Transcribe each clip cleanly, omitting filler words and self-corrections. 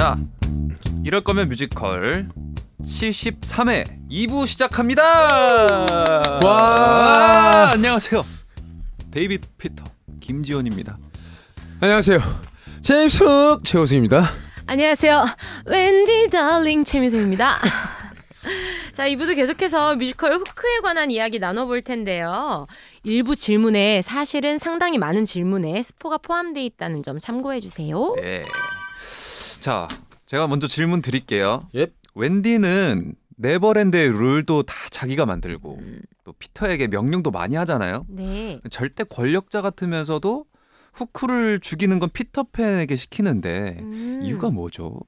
자, 이럴 거면 뮤지컬 73회 2부 시작합니다. 와, 안녕하세요. 데이비드 피터 김지원입니다. 안녕하세요. 제임스 훅 최호승입니다. 안녕하세요. 웬디 달링 최미선입니다. 자, 2부도 계속해서 뮤지컬 후크에 관한 이야기 나눠볼 텐데요. 일부 질문에 사실은 상당히 많은 질문에 스포가 포함되어 있다는 점 참고해 주세요. 네. 자, 제가 먼저 질문 드릴게요. 예. 웬디는 네버랜드의 룰도 다 자기가 만들고 또 피터에게 명령도 많이 하잖아요. 네. 절대 권력자 같으면서도 후크를 죽이는 건 피터팬에게 시키는데 이유가 뭐죠?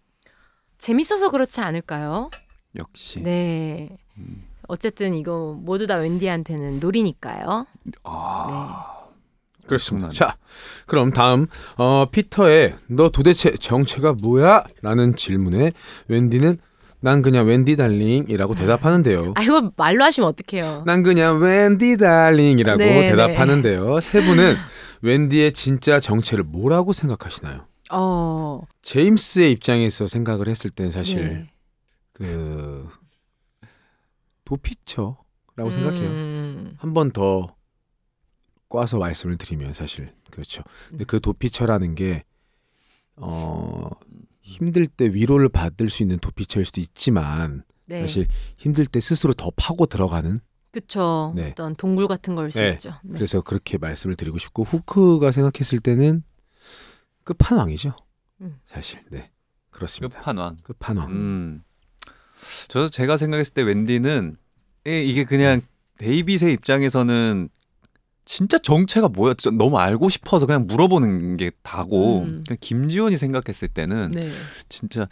재밌어서 그렇지 않을까요? 역시. 네. 어쨌든 이거 모두 다 웬디한테는 놀이니까요. 아, 네. 그렇습니다. 자, 그럼 다음 피터의 너 도대체 정체가 뭐야? 라는 질문에 웬디는 난 그냥 웬디 달링이라고 대답하는데요. 아, 이거 말로 하시면 어떡해요. 난 그냥 웬디 달링이라고 네, 대답하는데요. 세 분은 웬디의 진짜 정체를 뭐라고 생각하시나요? 제임스의 입장에서 생각을 했을 땐 사실 네. 그 도피처라고 생각해요. 한 번 더 꽈서 말씀을 드리면 사실 그렇죠. 근데 그 도피처라는 게 힘들 때 위로를 받을 수 있는 도피처일 수도 있지만 네. 사실 힘들 때 스스로 더 파고 들어가는. 그쵸. 네. 어떤 동굴 같은 걸 수 네. 있죠. 네. 그래서 그렇게 말씀을 드리고 싶고 후크가 생각했을 때는 끝판왕이죠. 사실 네 그렇습니다. 끝판왕. 끝판왕. 제가 생각했을 때 웬디는 이게 그냥 데이빗의 입장에서는 진짜 정체가 뭐야? 너무 알고 싶어서 그냥 물어보는 게 다고 그냥 김지원이 생각했을 때는 네. 진짜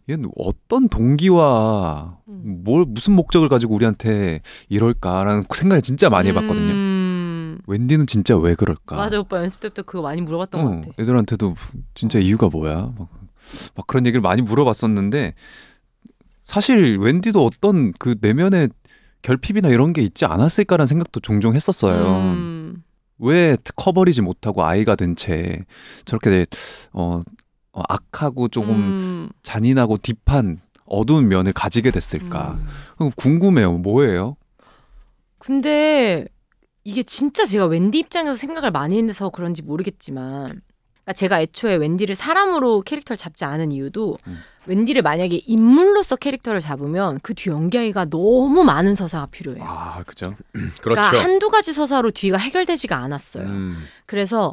얘는 어떤 동기와 무슨 목적을 가지고 우리한테 이럴까라는 생각을 진짜 많이 해봤거든요. 웬디는 진짜 왜 그럴까? 맞아, 오빠 연습 때부터 그거 많이 물어봤던 것 같아. 애들한테도 진짜 이유가 뭐야? 막 그런 얘기를 많이 물어봤었는데 사실 웬디도 어떤 그 내면의 결핍이나 이런 게 있지 않았을까라는 생각도 종종 했었어요. 왜 커버리지 못하고 아이가 된 채 저렇게 악하고 조금 잔인하고 딥한 어두운 면을 가지게 됐을까? 궁금해요. 뭐예요? 근데 이게 진짜 제가 웬디 입장에서 생각을 많이 해서 그런지 모르겠지만, 그러니까 제가 애초에 웬디를 사람으로 캐릭터를 잡지 않은 이유도 웬디를 만약에 인물로서 캐릭터를 잡으면 그 뒤 연기가 너무 많은 서사가 필요해요. 아, 그죠? 그렇죠. 그러니까 한두 가지 서사로 뒤가 해결되지가 않았어요. 그래서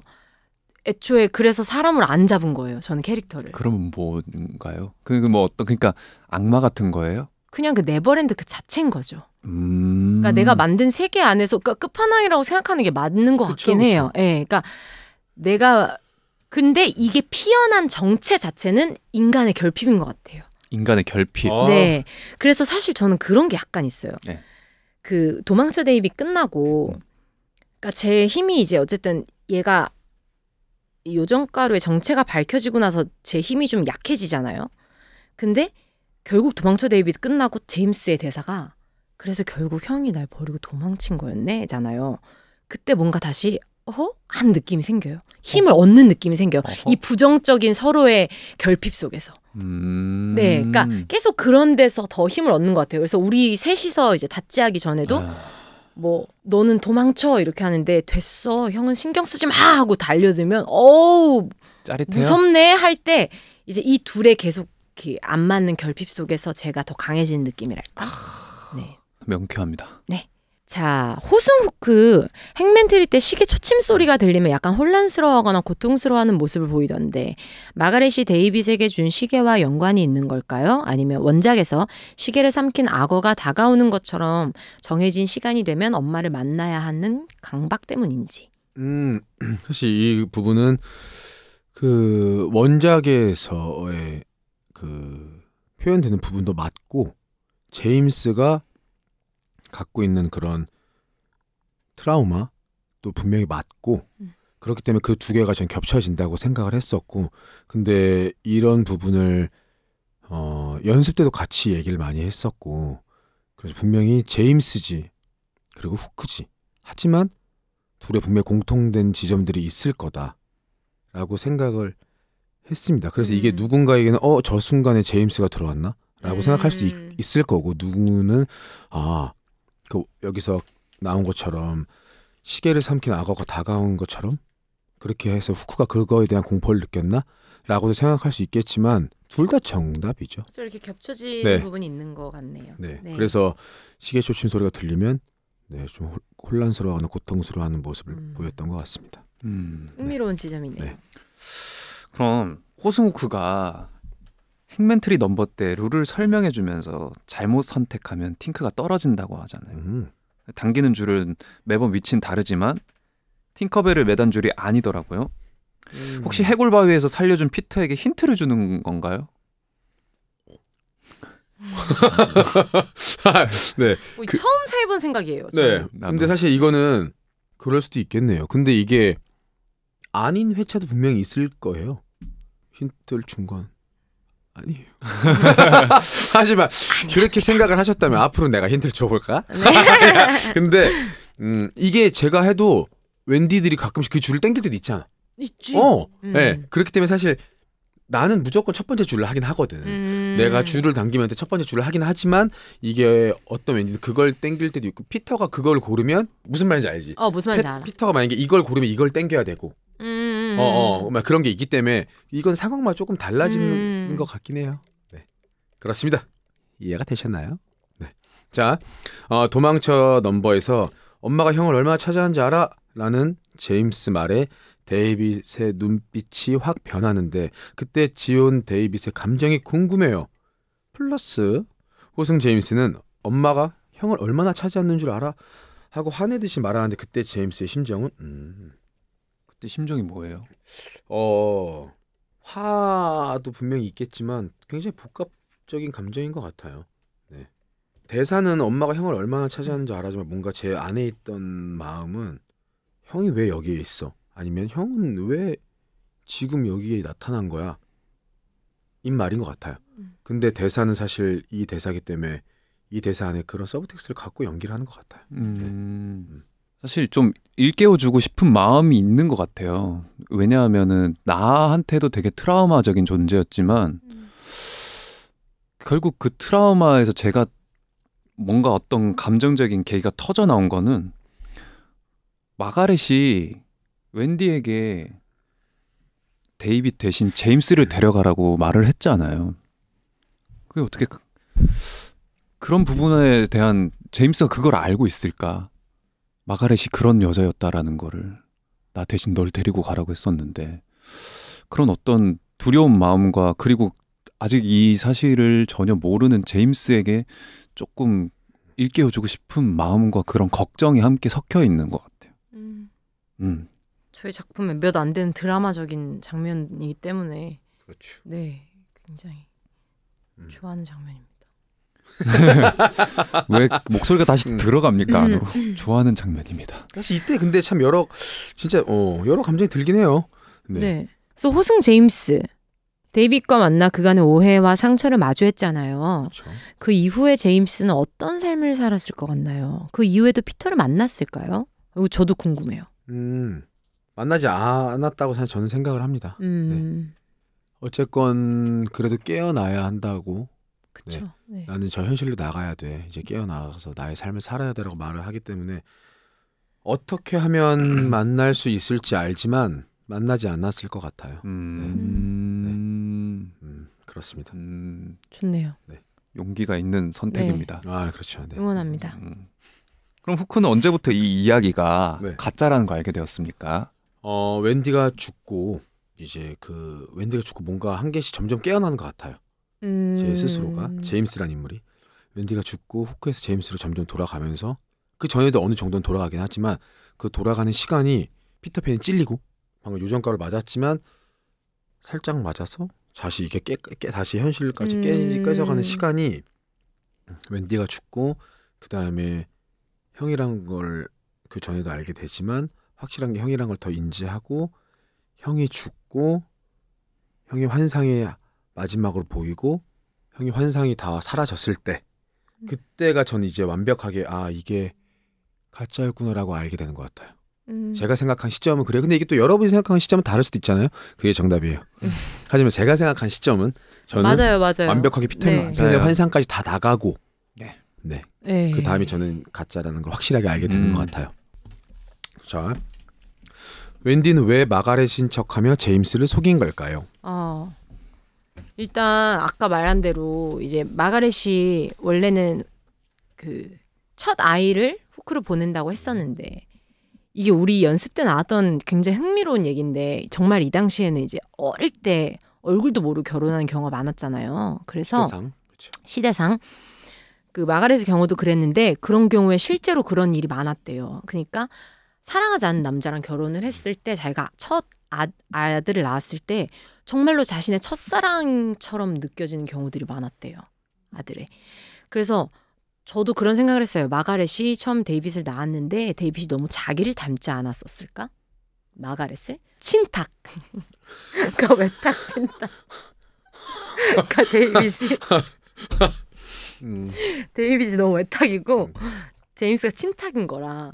애초에 그래서 사람으로 안 잡은 거예요. 저는 캐릭터를. 그러면 뭔가요? 그러니까 악마 같은 거예요? 그냥 그 네버랜드 그 자체인 거죠. 그러니까 내가 만든 세계 안에서 그러니까 끝판왕이라고 생각하는 게 맞는 것 같긴 해요. 예, 그러니까 근데 이게 피어난 정체 자체는 인간의 결핍인 것 같아요. 인간의 결핍. 네. 그래서 사실 저는 그런 게 약간 있어요. 네. 그 도망쳐 데이빗 끝나고, 그러니까 제 힘이 이제 어쨌든 얘가 요정가루의 정체가 밝혀지고 나서 제 힘이 좀 약해지잖아요. 근데 결국 도망쳐 데이빗 끝나고 제임스의 대사가 그래서 결국 형이 날 버리고 도망친 거였네,잖아요. 그때 뭔가 다시 한 느낌이 생겨요. 힘을 얻는 느낌이 생겨요. 이 부정적인 서로의 결핍 속에서. 네, 그러니까 계속 그런 데서 더 힘을 얻는 것 같아요. 그래서 우리 셋이서 이제 다찌하기 전에도 뭐 너는 도망쳐 이렇게 하는데 됐어, 형은 신경 쓰지 마 하고 달려들면 어우 짜릿해요? 무섭네 할 때 이제 이 둘의 계속 안 맞는 결핍 속에서 제가 더 강해지는 느낌이랄까. 네. 명쾌합니다. 네. 자, 호승 후크 행맨트릴 때 시계 초침 소리가 들리면 약간 혼란스러워하거나 고통스러워하는 모습을 보이던데 마가렛이 데이빗에게 준 시계와 연관이 있는 걸까요? 아니면 원작에서 시계를 삼킨 악어가 다가오는 것처럼 정해진 시간이 되면 엄마를 만나야 하는 강박 때문인지. 사실 이 부분은 그 원작에서의 그 표현되는 부분도 맞고 제임스가 갖고 있는 그런 트라우마도 분명히 맞고 그렇기 때문에 그 두 개가 전 겹쳐진다고 생각을 했었고 근데 이런 부분을 연습 때도 같이 얘기를 많이 했었고 그래서 분명히 제임스지 그리고 후크지 하지만 둘의 분명히 공통된 지점들이 있을 거다라고 생각을 했습니다. 그래서 이게 누군가에게는 저 순간에 제임스가 들어왔나? 라고 생각할 수도 있을 거고 누구는 여기서 나온 것처럼 시계를 삼킨 악어가 다가온 것처럼 그렇게 해서 후크가 그거에 대한 공포를 느꼈나? 라고도 생각할 수 있겠지만 둘 다 정답이죠. 좀 이렇게 겹쳐지는 네. 부분이 있는 것 같네요. 네. 그래서 시계 초침 소리가 들리면 좀 혼란스러워하는 고통스러워하는 모습을 보였던 것 같습니다. 흥미로운 지점이네요. 네. 그럼 호승우크가 행맨트리 넘버 때 룰을 설명해주면서 잘못 선택하면 팅크가 떨어진다고 하잖아요. 당기는 줄은 매번 위치는 다르지만 팅커벨을 매단 줄이 아니더라고요. 혹시 해골 바위에서 살려준 피터에게 힌트를 주는 건가요? 네. 처음 해본 생각이에요. 네. 근데 사실 이거는 그럴 수도 있겠네요. 근데 이게 아닌 회차도 분명히 있을 거예요. 힌트를 준 건 아니에요. 하지만 그렇게 생각을 하셨다면 앞으로 내가 힌트를 줘볼까? 네. 근데 이게 제가 해도 웬디들이 가끔씩 그 줄을 당길 때도 있잖아. 있지. 네. 그렇기 때문에 사실 나는 무조건 첫 번째 줄을 하긴 하거든. 내가 줄을 당기면 첫 번째 줄을 하긴 하지만 이게 어떤 웬디는 그걸 당길 때도 있고 피터가 그걸 고르면 무슨 말인지 알지? 무슨 말인지 알아. 피터가 만약에 이걸 고르면 이걸 당겨야 되고 막 그런 게 있기 때문에 이건 상황마다 조금 달라지는 것 같긴 해요. 네. 그렇습니다. 이해가 되셨나요? 네. 자, 도망쳐 넘버에서 엄마가 형을 얼마나 찾아하는지 알아? 라는 제임스 말에 데이빗의 눈빛이 확 변하는데 그때 지온 데이빗의 감정이 궁금해요. 플러스 호승 제임스는 엄마가 형을 얼마나 찾아하는 줄 알아? 하고 화내듯이 말하는데 그때 제임스의 심정은 그때 심정이 뭐예요? 화도 분명히 있겠지만 굉장히 복합적인 감정인 것 같아요. 네. 대사는 엄마가 형을 얼마나 찾아하는지 알아지만 뭔가 제 안에 있던 마음은 형이 왜 여기에 있어? 아니면 형은 왜 지금 여기에 나타난 거야? 이 말인 것 같아요. 근데 대사는 사실 이 대사기 때문에 이 대사 안에 그런 서브텍스트를 갖고 연기를 하는 것 같아요. 사실 좀 일깨워주고 싶은 마음이 있는 것 같아요. 왜냐하면은 나한테도 되게 트라우마적인 존재였지만 결국 그 트라우마에서 제가 뭔가 어떤 감정적인 계기가 터져 나온 거는 마가렛이 웬디에게 데이빗 대신 제임스를 데려가라고 말을 했잖아요. 그게 어떻게 그런 부분에 대한 제임스가 그걸 알고 있을까? 마가렛이 그런 여자였다라는 거를 나 대신 널 데리고 가라고 했었는데 그런 어떤 두려운 마음과 그리고 아직 이 사실을 전혀 모르는 제임스에게 조금 일깨워주고 싶은 마음과 그런 걱정이 함께 섞여 있는 것 같아요. 저희 작품에 몇 안 되는 드라마적인 장면이기 때문에 그렇죠. 네, 굉장히 좋아하는 장면입니다. 왜 목소리가 다시 들어갑니까 안으로? 좋아하는 장면입니다. 사실 이때 근데 참 여러 감정이 들긴 해요. 네. 그래서 호승 제임스 데이빗과 만나 그간의 오해와 상처를 마주했잖아요. 그렇죠. 그 이후에 제임스는 어떤 삶을 살았을 것 같나요? 그 이후에도 피터를 만났을까요? 이거 저도 궁금해요. 만나지 않았다고 사실 저는 생각을 합니다. 네. 어쨌건 그래도 깨어나야 한다고. 그렇죠. 네. 나는 저 현실로 나가야 돼. 이제 깨어나가서 나의 삶을 살아야 돼라고 말을 하기 때문에 어떻게 하면 만날 수 있을지 알지만 만나지 않았을 것 같아요. 그렇습니다. 좋네요. 네. 용기가 있는 선택입니다. 아, 그렇죠. 네. 응원합니다. 그럼 후크는 언제부터 이 이야기가 네. 가짜라는 걸 알게 되었습니까? 웬디가 죽고 이제 그 웬디가 죽고 뭔가 한 개씩 점점 깨어나는 것 같아요. 제 스스로가 제임스란 인물이 웬디가 죽고 후크에서 제임스로 점점 돌아가면서 그 전에도 어느 정도는 돌아가긴 하지만 그 돌아가는 시간이 피터팬이 찔리고 방금 요정가를 맞았지만 살짝 맞아서 다시 이게 다시 현실까지 깨져가는 시간이 웬디가 죽고 그 다음에 형이란 걸 그 전에도 알게 되지만 확실한 게 형이란 걸 더 인지하고 형이 죽고 형이 환상의 마지막으로 보이고 형이 환상이 다 사라졌을 때 그때가 전 이제 완벽하게 이게 가짜였구나라고 알게 되는 것 같아요. 제가 생각한 시점은 그래요. 근데 이게 또 여러분이 생각하는 시점은 다를 수도 있잖아요. 그게 정답이에요. 하지만 제가 생각한 시점은 저는 맞아요. 완벽하게 피터의 네. 환상까지 다 나가고 네. 네. 그 다음에 저는 가짜라는 걸 확실하게 알게 되는 것 같아요. 자, 웬디는 왜 마가렛인 척하며 제임스를 속인 걸까요? 일단 아까 말한 대로 이제 마가렛이 원래는 그 첫 아이를 후크로 보낸다고 했었는데 이게 우리 연습 때 나왔던 굉장히 흥미로운 얘기인데 정말 이 당시에는 이제 어릴 때 얼굴도 모르고 결혼하는 경우가 많았잖아요. 그래서 시대상 그 마가렛의 경우도 그랬는데 그런 경우에 실제로 그런 일이 많았대요. 그러니까 사랑하지 않는 남자랑 결혼을 했을 때 자기가 첫 아들을 낳았을 때 정말로 자신의 첫사랑처럼 느껴지는 경우들이 많았대요. 아들의. 그래서 저도 그런 생각을 했어요. 마가렛이 처음 데이빗을 낳았는데 데이빗이 너무 자기를 닮지 않았었을까? 마가렛을? 친탁. 그러니까 외탁 친탁. 그러니까 데이빗이 너무 외탁이고 제임스가 친탁인 거라.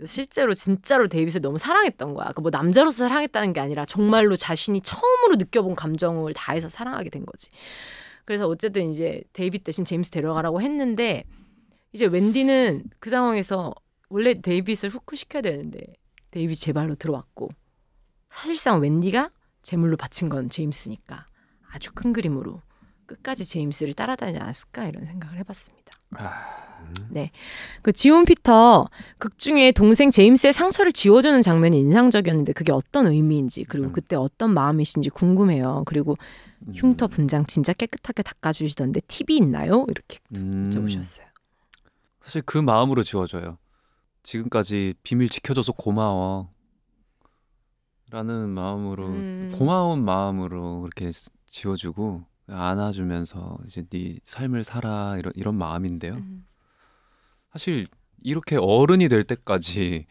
실제로 진짜로 데이빗을 너무 사랑했던 거야. 그러니까 뭐 남자로서 사랑했다는 게 아니라 정말로 자신이 처음으로 느껴본 감정을 다해서 사랑하게 된 거지. 그래서 어쨌든 이제 데이빗 대신 제임스 데려가라고 했는데 이제 웬디는 그 상황에서 원래 데이빗을 후크시켜야 되는데 데이빗이 제 발로 들어왔고 사실상 웬디가 제물로 바친 건 제임스니까 아주 큰 그림으로 끝까지 제임스를 따라다니지 않았을까 이런 생각을 해봤습니다. 네, 그 지온 피터 극 중에 동생 제임스의 상처를 지워주는 장면이 인상적이었는데 그게 어떤 의미인지 그리고 그때 어떤 마음이신지 궁금해요. 그리고 흉터 분장 진짜 깨끗하게 닦아주시던데 팁이 있나요? 이렇게 여쭤보셨어요. 사실 그 마음으로 지워줘요. 지금까지 비밀 지켜줘서 고마워 라는 마음으로 고마운 마음으로 그렇게 지워주고 안아주면서 이제 네 삶을 살아 이런 마음인데요. 사실 이렇게 어른이 될 때까지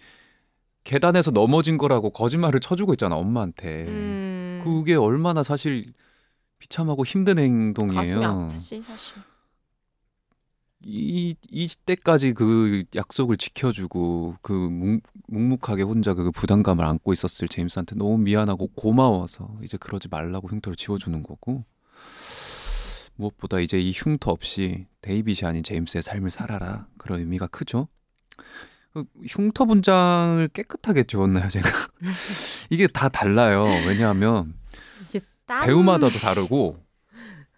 계단에서 넘어진 거라고 거짓말을 쳐주고 있잖아 엄마한테. 그게 얼마나 사실 비참하고 힘든 행동이에요. 가슴이 아프지 사실. 이때까지 그 약속을 지켜주고 그 묵묵하게 혼자 그 부담감을 안고 있었을 제임스한테 너무 미안하고 고마워서 이제 그러지 말라고 흉터를 지워주는 거고 무엇보다 이제 이 흉터 없이 데이빗이 아닌 제임스의 삶을 살아라 그런 의미가 크죠. 흉터 분장을 깨끗하게 지웠나요 제가? 이게 다 달라요. 왜냐하면 이게 배우마다도 다르고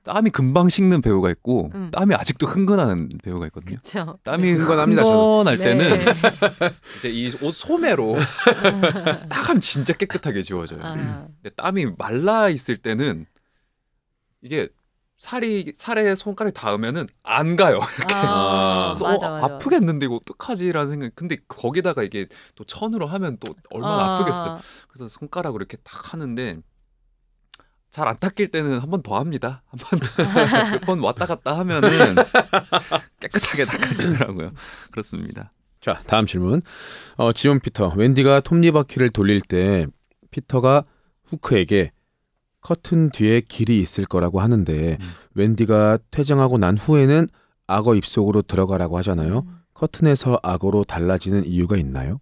땀이 금방 식는 배우가 있고 땀이 아직도 흥건한 배우가 있거든요. 그쵸. 땀이 흥건합니다, 흥건할 네. 때는 이제 이 옷 소매로 딱 하면 진짜 깨끗하게 지워져요. 근데 땀이 말라 있을 때는 이게 살에 손가락이 닿으면은 안 가요. 이렇게. 맞아. 아프겠는데 이거 어떡하지라는 생각. 근데 거기다가 이게 또 천으로 하면 또 얼마나 아프겠어요. 그래서 손가락으로 이렇게 딱 하는데 잘 안 닦일 때는 한 번 더 합니다. 한 번 더 몇 번 왔다 갔다 하면은 깨끗하게 닦아지더라고요. 그렇습니다. 자, 다음 질문. 지온 피터, 웬디가 톱니바퀴를 돌릴 때 피터가 후크에게 커튼 뒤에 길이 있을 거라고 하는데 웬디가 퇴장하고 난 후에는 악어 입속으로 들어가라고 하잖아요. 커튼에서 악어로 달라지는 이유가 있나요?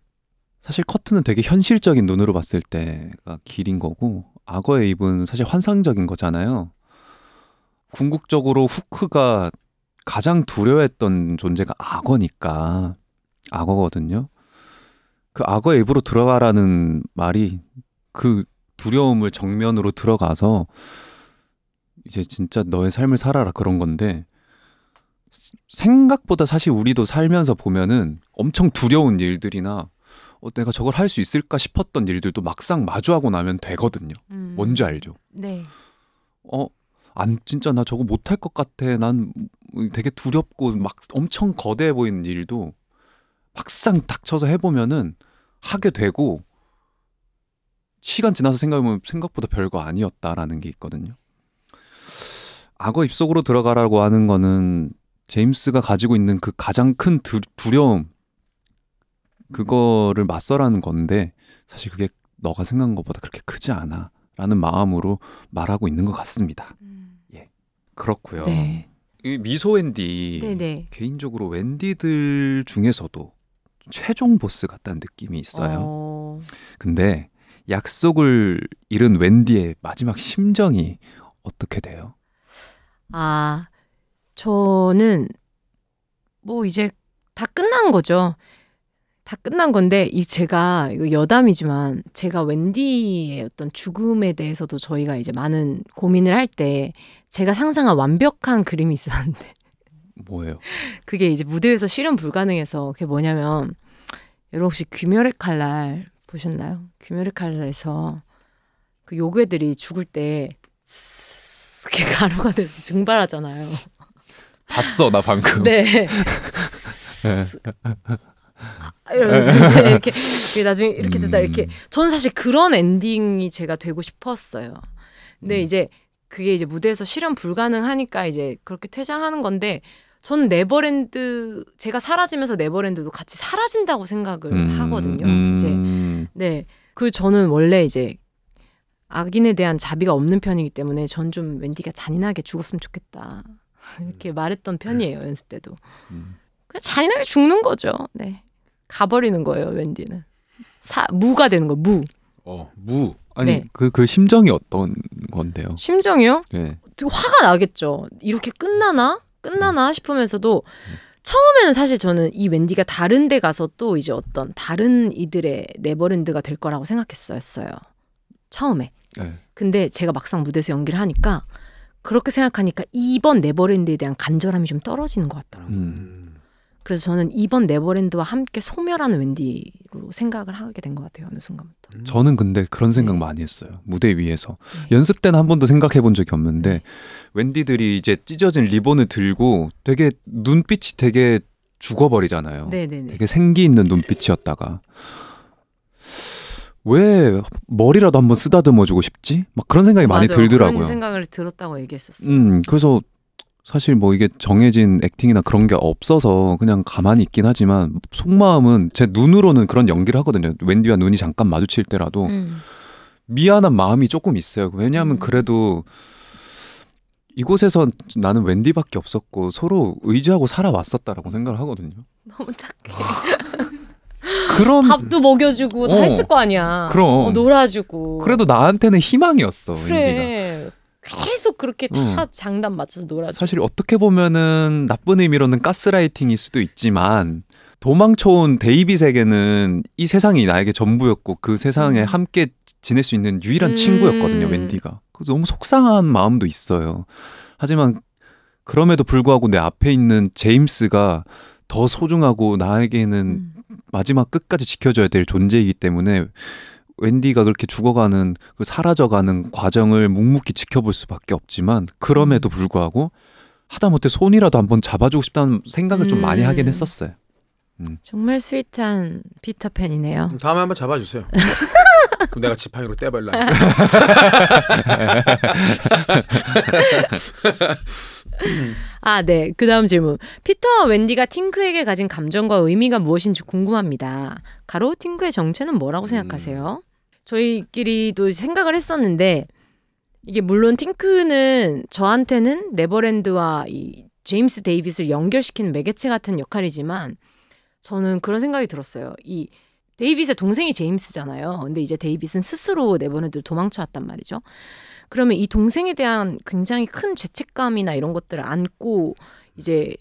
사실 커튼은 되게 현실적인 눈으로 봤을 때가 길인 거고 악어의 입은 사실 환상적인 거잖아요. 궁극적으로 후크가 가장 두려워했던 존재가 악어니까 악어거든요. 그 악어의 입으로 들어가라는 말이 그 두려움을 정면으로 들어가서 이제 진짜 너의 삶을 살아라 그런 건데 생각보다 사실 우리도 살면서 보면은 엄청 두려운 일들이나 내가 저걸 할 수 있을까 싶었던 일들도 막상 마주하고 나면 되거든요. 뭔지 알죠? 네. 진짜 나 저거 못할 것 같아. 난 되게 두렵고 막 엄청 거대해 보이는 일도 막상 닥쳐서 해보면은 하게 되고 시간 지나서 생각해보면 생각보다 별거 아니었다라는 게 있거든요. 악어 입속으로 들어가라고 하는 거는 제임스가 가지고 있는 그 가장 큰 두려움 그거를 맞서라는 건데 사실 그게 너가 생각한 것보다 그렇게 크지 않아 라는 마음으로 말하고 있는 것 같습니다. 예, 그렇고요. 네. 이 미소 wen디 네네. 개인적으로 웬디들 중에서도 최종 보스 같다는 느낌이 있어요. 근데 약속을 잃은 웬디의 마지막 심정이 어떻게 돼요? 아, 저는 뭐 이제 다 끝난 거죠. 다 끝난 건데 제가 이거 여담이지만 제가 웬디의 어떤 죽음에 대해서도 저희가 이제 많은 고민을 할 때 제가 상상한 완벽한 그림이 있었는데 뭐예요? 그게 이제 무대에서 실현 불가능해서 그게 뭐냐면 여러분 혹시 귀멸의 칼날 보셨나요? 귀멸의 칼날에서 그 요괴들이 죽을 때 이렇게 가루가 돼서 증발하잖아요. 봤어 나 방금. 네. 이러면서 이제 이렇게 나중에 이렇게 됐다 이렇게 저는 사실 그런 엔딩이 제가 되고 싶었어요. 근데 이제 그게 이제 무대에서 실현 불가능하니까 이제 그렇게 퇴장하는 건데 저는 네버랜드 제가 사라지면서 네버랜드도 같이 사라진다고 생각을 하거든요. 이제 네. 그 저는 원래 이제 악인에 대한 자비가 없는 편이기 때문에 전 좀 웬디가 잔인하게 죽었으면 좋겠다. 이렇게 말했던 편이에요. 연습 때도. 그냥 잔인하게 죽는 거죠. 네. 가버리는 거예요. 웬디는. 무가 되는 거. 무. 무. 아니 네. 그 심정이 어떤 건데요? 심정이요? 네. 화가 나겠죠. 이렇게 끝나나 싶으면서도 처음에는 사실 저는 이 웬디가 다른 데 가서 또 이제 어떤 다른 이들의 네버랜드가 될 거라고 생각했어요. 처음에. 네. 근데 제가 막상 무대에서 연기를 하니까 그렇게 생각하니까 이번 네버랜드에 대한 간절함이 좀 떨어지는 것 같더라고요. 그래서 저는 이번 네버랜드와 함께 소멸하는 웬디로 생각을 하게 된 것 같아요. 어느 순간부터. 저는 근데 그런 생각 많이 했어요. 무대 위에서. 연습 때는 한 번도 생각해 본 적이 없는데 웬디들이 이제 찢어진 리본을 들고 되게 눈빛이 되게 죽어버리잖아요. 네네네. 되게 생기 있는 눈빛이었다가 왜 머리라도 한번 쓰다듬어주고 싶지? 막 그런 생각이 많이 맞아요. 들더라고요. 그런 생각을 들었다고 얘기했었어요. 그래서 사실 뭐 이게 정해진 액팅이나 그런 게 없어서 그냥 가만히 있긴 하지만 속마음은 제 눈으로는 그런 연기를 하거든요. 웬디와 눈이 잠깐 마주칠 때라도 미안한 마음이 조금 있어요. 왜냐하면 그래도 이곳에서 나는 웬디밖에 없었고 서로 의지하고 살아왔었다라고 생각을 하거든요. 너무 착해. 그럼 밥도 먹여주고 다 했을 거 아니야. 그럼 놀아주고. 그래도 나한테는 희망이었어. 그래. 웬디가. 계속 그렇게 다 장단 맞춰서 놀아주고. 사실 어떻게 보면은 나쁜 의미로는 가스라이팅일 수도 있지만 도망쳐온 데이빗에게는 이 세상이 나에게 전부였고 그 세상에 함께 지낼 수 있는 유일한 친구였거든요. 웬디가. 그래서 너무 속상한 마음도 있어요. 하지만 그럼에도 불구하고 내 앞에 있는 제임스가 더 소중하고 나에게는 마지막 끝까지 지켜줘야 될 존재이기 때문에 웬디가 그렇게 죽어가는 사라져가는 과정을 묵묵히 지켜볼 수밖에 없지만 그럼에도 불구하고 하다못해 손이라도 한번 잡아주고 싶다는 생각을 좀 많이 하긴 했었어요. 정말 스윗한 피터팬이네요. 다음에 한번 잡아주세요. 그럼 내가 지팡이로 떼발라. 네. 그 다음 질문. 피터와 웬디가 팅크에게 가진 감정과 의미가 무엇인지 궁금합니다. 가로 팅크의 정체는 뭐라고 생각하세요? 저희끼리도 생각을 했었는데 이게 물론 팅크는 저한테는 네버랜드와 이 제임스 데이빗을 연결시키는 매개체 같은 역할이지만 저는 그런 생각이 들었어요. 이 데이빗의 동생이 제임스잖아요. 근데 이제 데이빗은 스스로 네버랜드를 도망쳐왔단 말이죠. 그러면 이 동생에 대한 굉장히 큰 죄책감이나 이런 것들을 안고 이제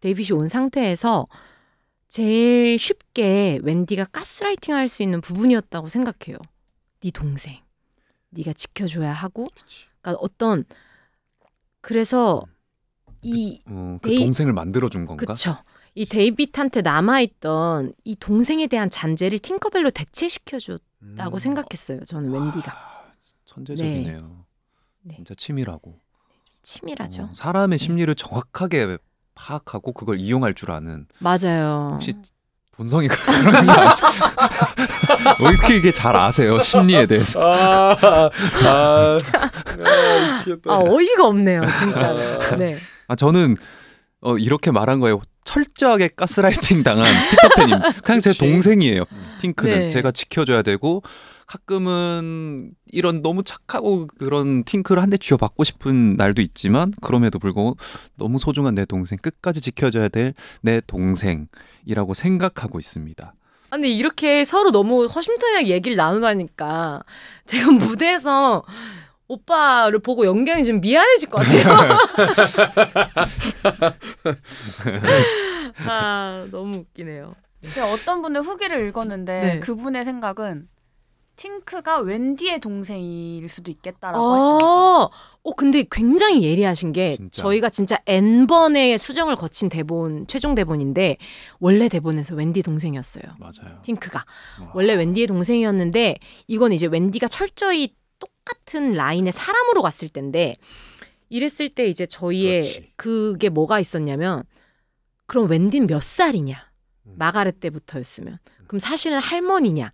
데이빗이 온 상태에서 제일 쉽게 웬디가 가스라이팅 할 수 있는 부분이었다고 생각해요. 네 동생. 네가 지켜줘야 하고. 그러니까 어떤 그래서 이 그 동생을 만들어준 건가? 그쵸. 이 데이빗한테 남아있던 이 동생에 대한 잔재를 팅커벨로 대체시켜줬다고 생각했어요. 저는 웬디가. 천재적이네요. 네. 진짜 치밀하고. 치밀하죠. 사람의 심리를 정확하게 파악하고 그걸 이용할 줄 아는. 맞아요. 혹시 본성이가 그런 게 아니죠? 어떻게 이게 잘 아세요? 심리에 대해서. 진짜. 어이가 없네요. 진짜. 네. 저는 이렇게 말한 거예요. 철저하게 가스라이팅 당한 피터팬님. 그냥 제 동생이에요. 팅크는. 네. 제가 지켜줘야 되고 가끔은 이런 너무 착하고 그런 팅크를 한 대 쥐어받고 싶은 날도 있지만 그럼에도 불구하고 너무 소중한 내 동생, 끝까지 지켜줘야 될 내 동생이라고 생각하고 있습니다. 근데 이렇게 서로 너무 허심탄회하게 얘기를 나누다니까 지금 무대에서 오빠를 보고 연경이 좀 미안해질 것 같아요. 아, 너무 웃기네요. 제가 어떤 분의 후기를 읽었는데 네. 그분의 생각은 팅크가 웬디의 동생일 수도 있겠다라고 하시더라고요. 근데 굉장히 예리하신 게 진짜. 저희가 진짜 N번의 수정을 거친 대본, 최종 대본인데 원래 대본에서 웬디 동생이었어요. 맞아요. 팅크가. 와. 원래 웬디의 동생이었는데 이건 이제 웬디가 철저히 똑같은 라인의 사람으로 갔을 때인데 이랬을 때 이제 저희의 그렇지. 그게 뭐가 있었냐면 그럼 웬디는 몇 살이냐? 마가렛 때부터였으면. 그럼 사실은 할머니냐?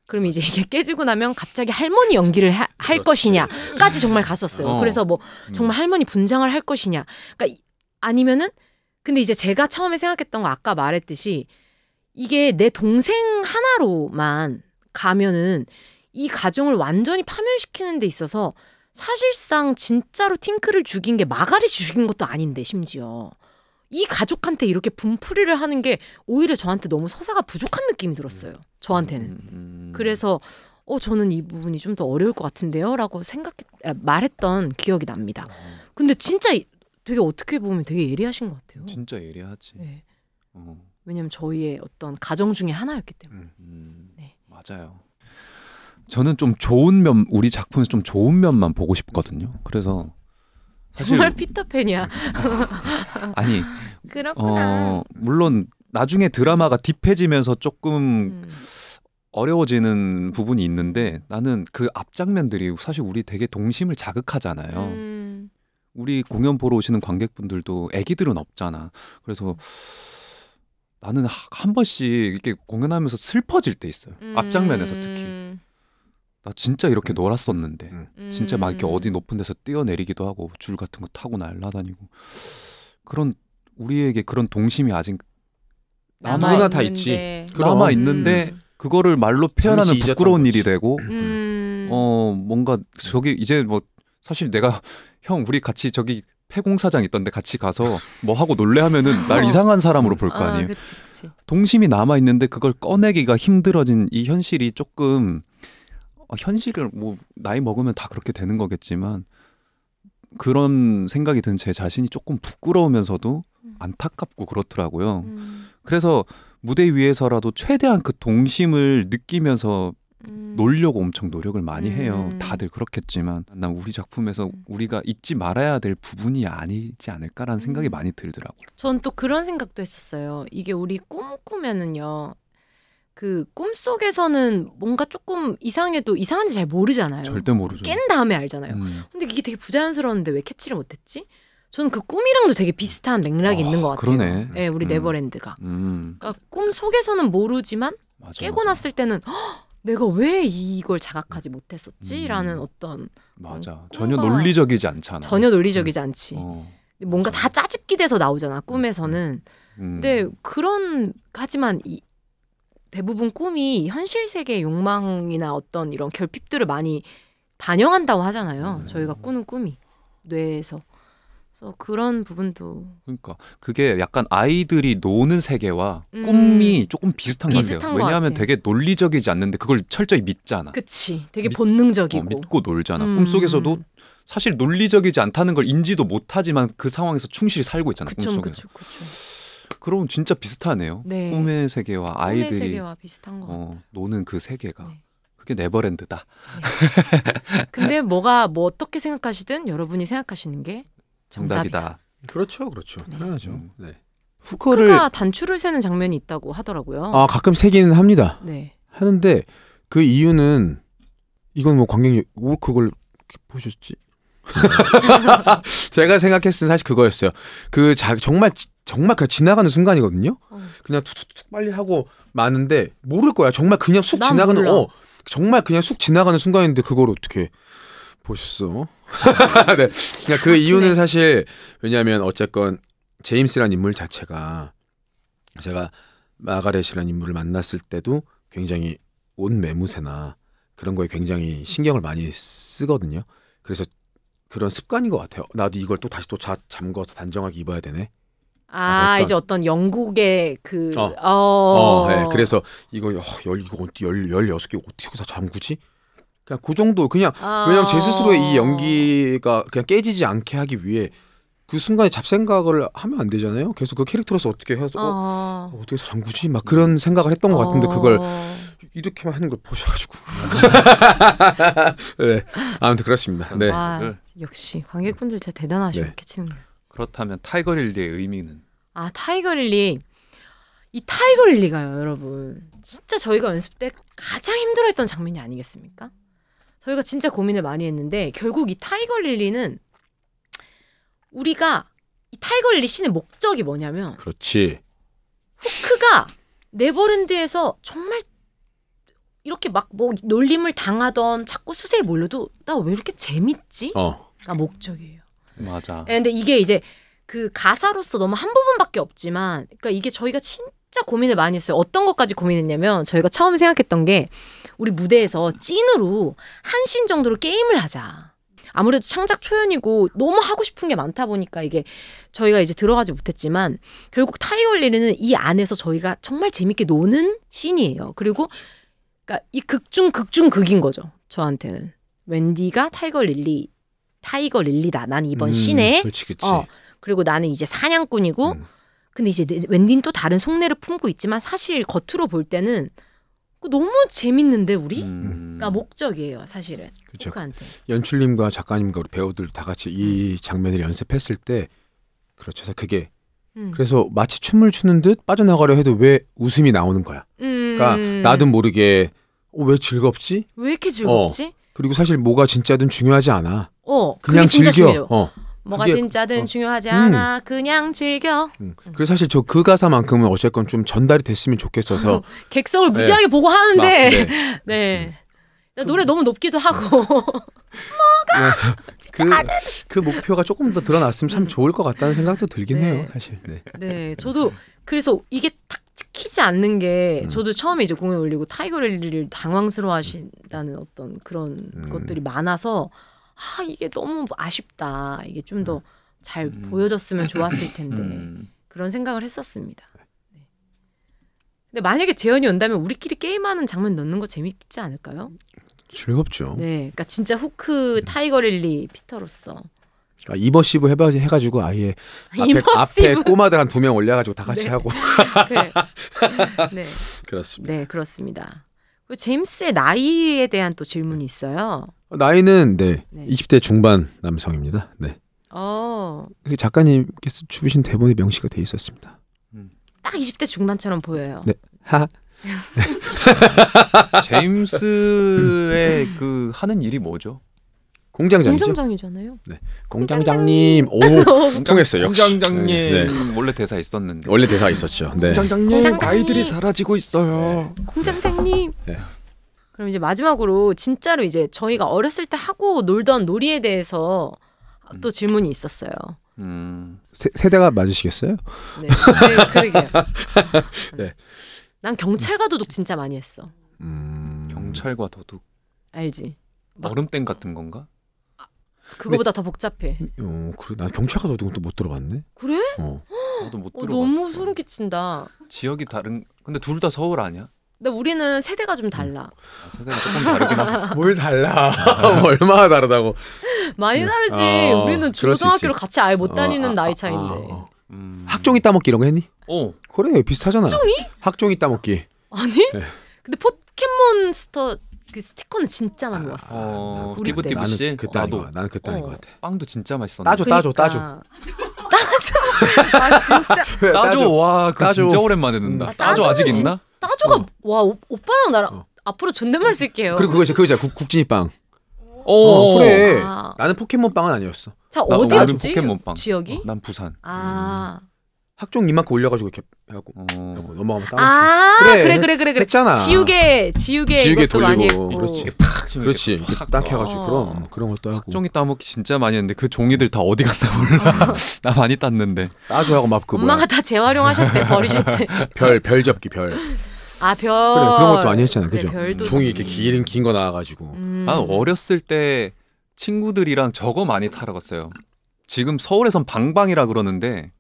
그럼 이제 이게 깨지고 나면 갑자기 할머니 연기를 할 그렇지. 것이냐까지 정말 갔었어요. 그래서 뭐 정말 할머니 분장을 할 것이냐. 그러니까 아니면은 근데 이제 제가 처음에 생각했던 거 아까 말했듯이 이게 내 동생 하나로만 가면은 이 가정을 완전히 파멸시키는 데 있어서 사실상 진짜로 팅크를 죽인 게 마가렛이 죽인 것도 아닌데 심지어 이 가족한테 이렇게 분풀이를 하는 게 오히려 저한테 너무 서사가 부족한 느낌이 들었어요. 저한테는. 그래서 저는 이 부분이 좀 더 어려울 것 같은데요? 라고 말했던 기억이 납니다. 근데 진짜 되게 어떻게 보면 되게 예리하신 것 같아요. 진짜 예리하지. 네. 어. 왜냐면 저희의 어떤 가정 중에 하나였기 때문에. 네. 맞아요. 저는 좀 좋은 면, 우리 작품에서 좀 좋은 면만 보고 싶거든요. 그래서 사실 정말 피터팬이야. 아니 그렇구나. 물론 나중에 드라마가 딥해지면서 조금 음. 어려워지는 부분이 있는데 나는 그 앞장면들이 사실 우리 되게 동심을 자극하잖아요. 우리 공연 보러 오시는 관객분들도 애기들은 없잖아. 그래서 나는 한 번씩 이렇게 공연하면서 슬퍼질 때 있어요. 앞장면에서 특히. 나 진짜 이렇게 놀았었는데 진짜 막 이렇게 어디 높은 데서 뛰어내리기도 하고 줄 같은 거 타고 날아다니고 그런 우리에게 그런 동심이 아직 누구나 다 있지. 남아 있는데 그거를 말로 표현하는 잠시 부끄러운 잊었던 일이 거지. 되고 뭔가 저기 이제 뭐 사실 내가 형 우리 같이 저기 폐공사장 있던데 같이 가서 뭐 하고 놀래 하면은 날 이상한 사람으로 볼 거 아니에요. 그치. 동심이 남아 있는데 그걸 꺼내기가 힘들어진 이 현실이 조금 현실을 뭐 나이 먹으면 다 그렇게 되는 거겠지만 그런 생각이 든 제 자신이 조금 부끄러우면서도 안타깝고 그렇더라고요. 그래서 무대 위에서라도 최대한 그 동심을 느끼면서 놀려고 엄청 노력을 많이 해요. 다들 그렇겠지만 난 우리 작품에서 우리가 잊지 말아야 될 부분이 아니지 않을까라는 생각이 많이 들더라고요. 전 또 그런 생각도 했었어요. 이게 우리 꿈 꾸면은요. 그 꿈속에서는 뭔가 조금 이상해도 이상한지 잘 모르잖아요. 절대 모르죠. 깬 다음에 알잖아요. 근데 이게 되게 부자연스러운데 왜 캐치를 못했지? 저는 그 꿈이랑도 되게 비슷한 맥락이 있는 것 같아요. 그러네. 네, 우리 네버랜드가. 음, 그러니까 꿈 속에서는 모르지만 맞아, 깨고 맞아. 났을 때는 내가 왜 이걸 자각하지 못했었지? 라는 어떤 맞아. 꿈과 전혀 논리적이지 않잖아. 전혀 논리적이지 않지. 뭔가 맞아. 다 짜집기 돼서 나오잖아. 꿈에서는. 근데 그런 하지만 대부분 꿈이 현실 세계의 욕망이나 어떤 이런 결핍들을 많이 반영한다고 하잖아요. 저희가 꾸는 꿈이 뇌에서. 그래서 그런 부분도 그러니까 그게 약간 아이들이 노는 세계와 꿈이 조금 비슷한 것 비슷한 같아요. 것 왜냐하면 같아. 되게 논리적이지 않는데 그걸 철저히 믿잖아. 그치. 되게 믿- 본능적이고. 믿고 놀잖아. 꿈속에서도 사실 논리적이지 않다는 걸 인지도 못하지만 그 상황에서 충실히 살고 있잖아. 그쵸. 꿈속에. 그럼 진짜 비슷하네요. 네. 꿈의 세계와 꿈의 아이들이 세계와 비슷한 것 같아요. 노는 그 세계가. 네. 그게 네버랜드다. 근데 뭐가 뭐 어떻게 생각하시든 여러분이 생각하시는 게 정답이다. 정답이다. 그렇죠. 네. 당연하죠. 네. 후크가 단추를 세는 장면이 있다고 하더라고요. 가끔 세기는 합니다. 네. 하는데 그 이유는 이건 뭐 관객 왜 그걸 이렇게 보셨지? 제가 생각했을 때 사실 그거였어요. 정말 그 지나가는 순간이거든요. 그냥 툭툭툭 빨리 하고 마는데 모를 거야. 정말 그냥 쑥 난 지나가는 몰라. 정말 그냥 쑥 지나가는 순간인데 그걸 어떻게 보셨어? 네. 그러니까 그 이유는 네. 사실 왜냐하면 어쨌건 제임스라는 인물 자체가 제가 마가렛이라는 인물을 만났을 때도 굉장히 옷 매무새나 그런 거에 굉장히 신경을 많이 쓰거든요. 그래서 그런 습관인 것 같아요. 나도 이걸 또 다시 또 잠궈서 단정하게 입어야 되네. 아, 이제 어떤 영국의 그 네. 그래서 이거 이거 어떻게 16개 어떻게 다 잠그지? 그냥 그 정도 그냥 왜냐면 제 스스로의 이 연기가 그냥 깨지지 않게 하기 위해 그 순간에 잡생각을 하면 안 되잖아요. 계속 그 캐릭터로서 어떻게 해서 어떻게 해서 잠그지? 막 그런 생각을 했던 것 같은데 그걸 이렇게만 하는 걸 보셔가지고 네. 아무튼 그렇습니다. 네. 와, 역시 관객분들 진짜 대단하셔. 이렇게 치는 거. 그렇다면 타이거 릴리의 의미는? 아, 타이거 릴리. 이 타이거 릴리가요, 여러분. 진짜 저희가 연습 때 가장 힘들어했던 장면이 아니겠습니까? 저희가 진짜 고민을 많이 했는데 결국 이 타이거 릴리는 우리가 이 타이거 릴리 씬의 목적이 뭐냐면 그렇지. 후크가 네버랜드에서 정말 이렇게 막 뭐 놀림을 당하던 자꾸 수세에 몰려도 나 왜 이렇게 재밌지? 가 목적이에요. 맞아. 근데 이게 이제 그 가사로서 너무 한 부분밖에 없지만, 그러니까 이게 저희가 진짜 고민을 많이 했어요. 어떤 것까지 고민했냐면 저희가 처음 생각했던 게 우리 무대에서 찐으로 한 씬 정도로 게임을 하자. 아무래도 창작 초연이고 너무 하고 싶은 게 많다 보니까 이게 저희가 이제 들어가지 못했지만 결국 타이거 릴리는 이 안에서 저희가 정말 재밌게 노는 씬이에요. 그리고 그러니까 이 극 중 극인 거죠. 저한테는 웬디가 타이거 릴리다. 난 이번 씬에. 그렇지. 그리고 나는 이제 사냥꾼이고 근데 이제 웬디는 또 다른 속내를 품고 있지만 사실 겉으로 볼 때는 너무 재밌는데 우리? 가 목적이에요, 사실은. 그렇죠. 후크한테. 연출님과 작가님과 우리 배우들 다 같이 이 장면을 연습했을 때 그렇죠. 그게 그래서 마치 춤을 추는 듯 빠져나가려 해도 왜 웃음이 나오는 거야. 그러니까 나도 모르게 왜 즐겁지? 왜 이렇게 즐겁지? 그리고 사실 뭐가 진짜든 중요하지 않아. 그냥 그냥 진짜 즐겨. 중요해요. 뭐가 그게, 진짜든 중요하지 않아. 그냥 즐겨. 그래서 사실 저 그 가사만큼은 어쨌건 좀 전달이 됐으면 좋겠어서 객석을 무지하게 보고 하는데 네. 노래 너무 높기도 하고 그 목표가 조금 더 드러났으면 참 좋을 것 같다는 생각도 들긴 해요, 사실. 네, 저도 그래서 이게 딱 찍히지 않는 게 저도 처음에 이제 공연 올리고 타이거 릴리를 당황스러워하신다는 어떤 그런 것들이 많아서 이게 너무 아쉽다. 이게 좀 더 잘 보여졌으면 좋았을 텐데 그런 생각을 했었습니다. 네. 근데 만약에 재현이 온다면 우리끼리 게임하는 장면 넣는 거 재밌지 않을까요? 즐겁죠. 네, 그러니까 진짜 후크, 타이거 릴리, 피터로서. 그러니까 이머시브 해가지고 아예 앞에 꼬마들 한 2명 올려가지고 다 같이 하고. 그래. 네, 그렇습니다. 네, 그렇습니다. 그리고 제임스의 나이에 대한 또 질문이 있어요. 나이는 20대 중반 남성입니다. 네. 작가님께서 주신 대본에 명시가 돼 있었습니다. 딱 20대 중반처럼 보여요. 네. 제임스의 그 하는 일이 뭐죠? 공장장이죠. 공장장이잖아요. 네. 공장장님. 통했어요. 공장장님. 네. 원래 대사 있었는데. 원래 대사 있었죠. 네. 공장장님, 아이들이 사라지고 있어요. 네. 공장장님. 네. 그럼 이제 마지막으로 진짜로 이제 저희가 어렸을 때 하고 놀던 놀이에 대해서 또 질문이 있었어요. 세대가 맞으시겠어요? 네, 그러게요. 네. 난 경찰과 도둑 진짜 많이 했어. 경찰과 도둑. 알지? 얼음땡 같은 건가? 그거보다 더 복잡해. 그래. 난 경찰과 도둑은 또 못 들어봤네. 그래? 나도 못 들어봤어. 너무 소름 끼친다. 지역이 다른. 근데 둘 다 서울 아니야? 근데 우리는 세대가 좀 달라. 세대가 조금 다르긴 하다. 뭘 달라? 얼마나 다르다고? 많이 다르지. 우리는 중고등학교를 같이 아예 못 다니는 나이 차이인데. 학종이 따먹기 이런 거 했니? 그래, 비슷하잖아. 학종이? 학종이 따먹기. 아니? 네. 근데 포켓몬스터 그 스티커는 진짜 많이 왔어. 띠부띠부씨. 나는 그때 아닌 것 같아. 빵도 진짜 맛있었는데. 따줘. 아 진짜. 따줘. 와, 그거 진짜 오랜만에 듣는다. 따줘 아직 있나? 따줘가 와 오빠랑 나랑 앞으로 존댓말 쓸게요. 그리고 그거잖아. 국진이빵. 그래. 나는 포켓몬빵은 아니었어. 자, 어디였지? 포켓몬빵. 지역이? 난 부산. 학종 이만큼 올려가지고 이렇게 하고 넘어가면 따먹기. 그래. 했잖아. 지우개 이것도 많이 했고. 그렇지. 딱 해가지고 그런 것도 하고. 학종이 따먹기 진짜 많이 했는데 그 종이들 다 어디 갔나 몰라. 나 많이 땄는데. 따줘하고 막 그 엄마가 다 재활용하셨대. 버리셨대. 별 접기 별. 아, 별. 그래 그런 것도 많이 했잖아. 그래, 그죠? 별도 종이 이렇게 긴 거 나와가지고. 난 어렸을 때 친구들이랑 저거 많이 타러 갔어요. 지금 서울에선 방방이라 그러는데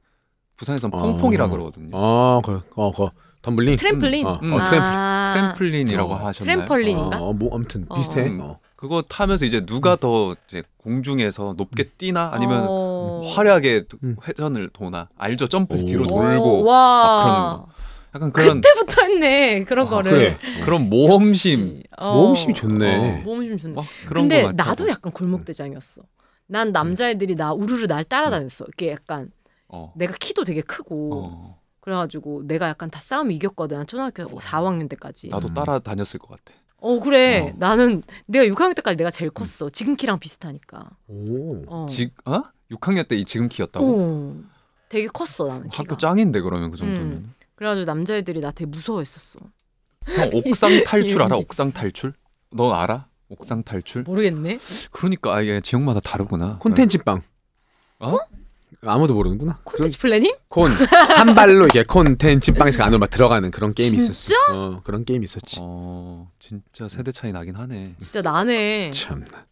부산에선 퐁퐁이라 그러거든요. 그 덤블링. 트램플린. 트램플린이라고 하셨나요? 트램펄린인가? 뭐 아무튼 비슷해. 그거 타면서 이제 누가 더 이제 공중에서 높게 뛰나 아니면 화려하게 회전을 도나 알죠? 점프해서 뒤로 돌고 막 그런 거. 약간 그런 그때부터 했네 그런 거를. 그래. 그런 모험심. 모험심이 좋네. 모험심 좋네. 막 그런 근데 거 같다고. 나도 약간 골목대장이었어. 난 남자애들이 나 우르르 날 따라다녔어. 이게 약간 내가 키도 되게 크고 그래가지고 내가 약간 다 싸움 이겼거든. 초등학교 4학년 때까지. 나도 따라다녔을 것 같아. 그래. 나는 내가 6학년 때까지 내가 제일 컸어. 지금 키랑 비슷하니까. 6학년 때 지금 키였다고? 되게 컸어 나는 키가. 학교 짱인데 그러면 그 정도면. 그래가지고 남자애들이 나 되게 무서워했었어. 형 옥상 탈출 알아? 옥상 탈출? 너 알아? 옥상 탈출? 모르겠네. 그러니까 아예 지역마다 다르구나. 콘텐츠빵. 아무도 모르는구나. 콘텐츠 플래닝? 한 발로 이렇게 콘텐츠빵에서 안으로 막 들어가는 그런 게임이 진짜? 있었어. 그런 게임이 있었지. 진짜 세대 차이 나긴 하네. 진짜 나네. 참나.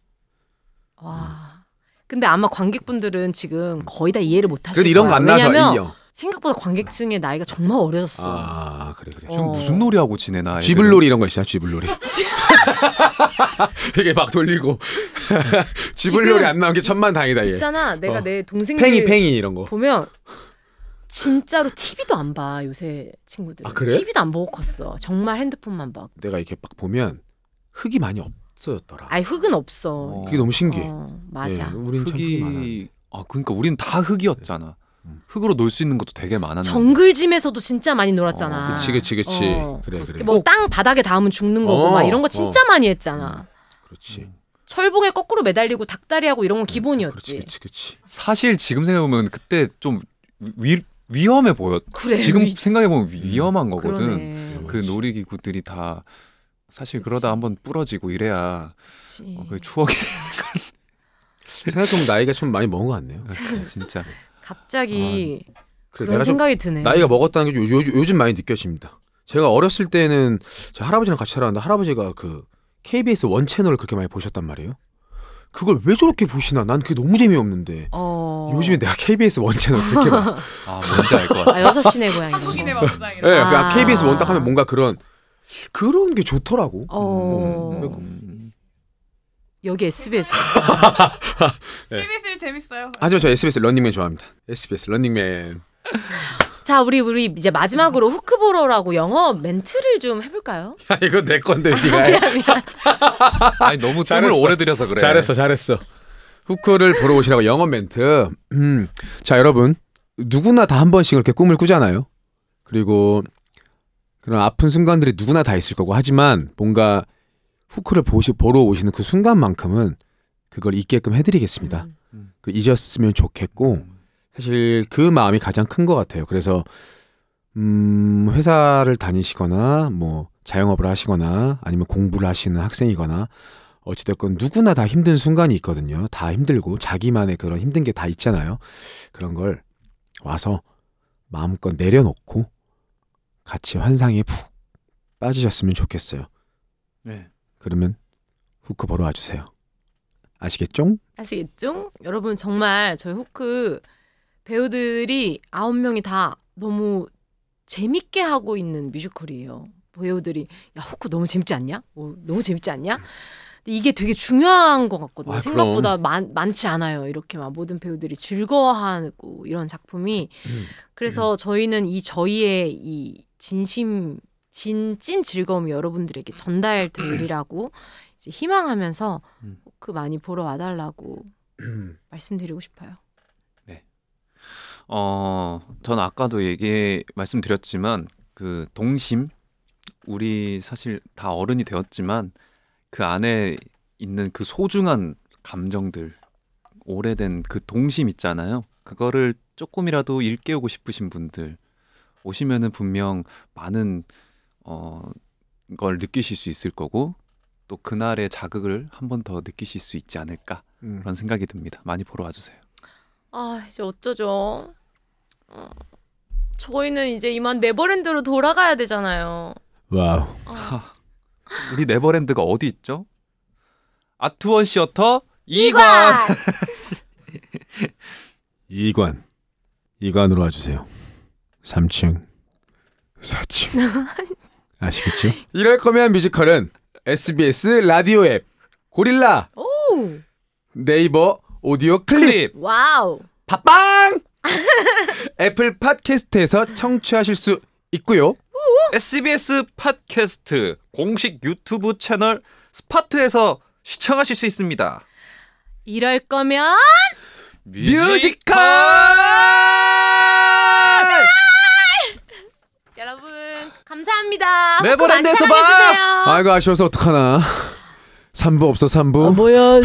와. 근데 아마 관객분들은 지금 거의 다 이해를 못 하실 그래도 거야. 이런 거 안 나서 왜냐면 생각보다 관객층의 나이가 정말 어려졌어. 그래. 지금 무슨 놀이 하고 지내나? 쥐불놀이 이런 거 있잖아. 쥐불놀이. 이게 막 돌리고 쥐불놀이 안 나온 게 천만다행이다. 얘. 있잖아. 내가 내 동생들 팽이 이런 거 보면 진짜로 TV도 안 봐. 요새 친구들. 그래? TV도 안 보고 컸어. 정말 핸드폰만 봐. 내가 이렇게 막 보면 흙이 많이 없어졌더라. 아니 흙은 없어. 그게 너무 신기해. 맞아. 우린 참 흙이 많아. 그러니까 우린 다 흙이었잖아. 흙으로 놀 수 있는 것도 되게 많았는데. 정글짐에서도 진짜 많이 놀았잖아. 그치. 그래. 뭐 땅 바닥에 닿으면 죽는 거고 막 이런 거 진짜 많이 했잖아. 그렇지. 철봉에 거꾸로 매달리고 닭다리하고 이런 건 기본이었지. 그렇지. 사실 지금 생각해보면 그때 좀 위험해 보였. 그래. 지금 생각해보면 위험한 거거든. 그러네. 그 놀이기구들이 다 사실 그치. 그러다 한번 부러지고 이래야 그 추억이 생각해보면 나이가 좀 많이 먹은 것 같네요. 진짜. 갑자기 그래, 그런 내가 생각이 드네. 나이가 먹었다는 게 요즘 많이 느껴집니다. 제가 어렸을 때는 제 할아버지랑 같이 살았는데 할아버지가 그 KBS 원 채널을 그렇게 많이 보셨단 말이에요. 그걸 왜 저렇게 보시나? 난 그게 너무 재미없는데. 요즘에 내가 KBS 원 채널 그렇게 봐. 뭔지 알 것 같아. 6시내 고양이. 한국인의 밥상이라. 네, KBS 원 딱 하면 뭔가 그런 게 좋더라고. 여기 SBS. KBS 재밌어요. 하지만 저 SBS 런닝맨 좋아합니다. SBS 런닝맨. 자, 우리 이제 마지막으로 후크보러라고 영어 멘트를 좀 해볼까요? 야, 이거 내 건데 네가 해. 미안. 아니 너무 뜸을 오래 들여서 그래. 잘했어. 후크를 보러 오시라고 영어 멘트. 자, 여러분 누구나 다 한 번씩 그렇게 꿈을 꾸잖아요. 그리고 그런 아픈 순간들이 누구나 다 있을 거고 하지만 뭔가 후크를 보러 오시는 그 순간만큼은 그걸 잊게끔 해드리겠습니다. 잊었으면 좋겠고 사실 그 마음이 가장 큰 것 같아요. 그래서 회사를 다니시거나 뭐 자영업을 하시거나 아니면 공부를 하시는 학생이거나 어찌됐건 누구나 다 힘든 순간이 있거든요. 다 힘들고 자기만의 그런 힘든 게 다 있잖아요. 그런 걸 와서 마음껏 내려놓고 같이 환상에 푹 빠지셨으면 좋겠어요. 네. 그러면 후크 보러 와주세요. 아시겠죠? 아시겠죠? 여러분 정말 저희 후크 배우들이 9명이 다 너무 재밌게 하고 있는 뮤지컬이에요. 배우들이 야 후크 너무 재밌지 않냐? 너무 재밌지 않냐? 이게 되게 중요한 것 같거든요. 생각보다 많지 않아요. 이렇게 막 모든 배우들이 즐거워하고 이런 작품이. 그래서 저희는 저희의 이 진심 찐 즐거움이 여러분들에게 전달되리라고 이제 희망하면서 그 많이 보러 와달라고 말씀드리고 싶어요. 네. 저는 아까도 말씀드렸지만 그 동심 우리 사실 다 어른이 되었지만 그 안에 있는 그 소중한 감정들 오래된 그 동심 있잖아요. 그거를 조금이라도 일깨우고 싶으신 분들 오시면은 분명 많은 걸 느끼실 수 있을 거고 또 그날의 자극을 한 번 더 느끼실 수 있지 않을까 그런 생각이 듭니다. 많이 보러 와주세요. 이제 어쩌죠? 저희는 이제 이만 네버랜드로 돌아가야 되잖아요. 와우. 우리 네버랜드가 어디 있죠? 아트원 시어터 2관. 2관으로 와주세요. 3층, 4층. 아시겠죠? 이럴 거면 뮤지컬은 SBS 라디오 앱 고릴라, 오. 네이버 오디오 클립, 와우. 팟빵, 애플 팟캐스트에서 청취하실 수 있고요. SBS 팟캐스트 공식 유튜브 채널 스파트에서 시청하실 수 있습니다. 이럴 거면 뮤지컬! 여러분 감사합니다. 네버랜드에서 많이 사랑해주세요. 아이고 아쉬워서 어떡하나. 3부 없어 3부. 뭐야,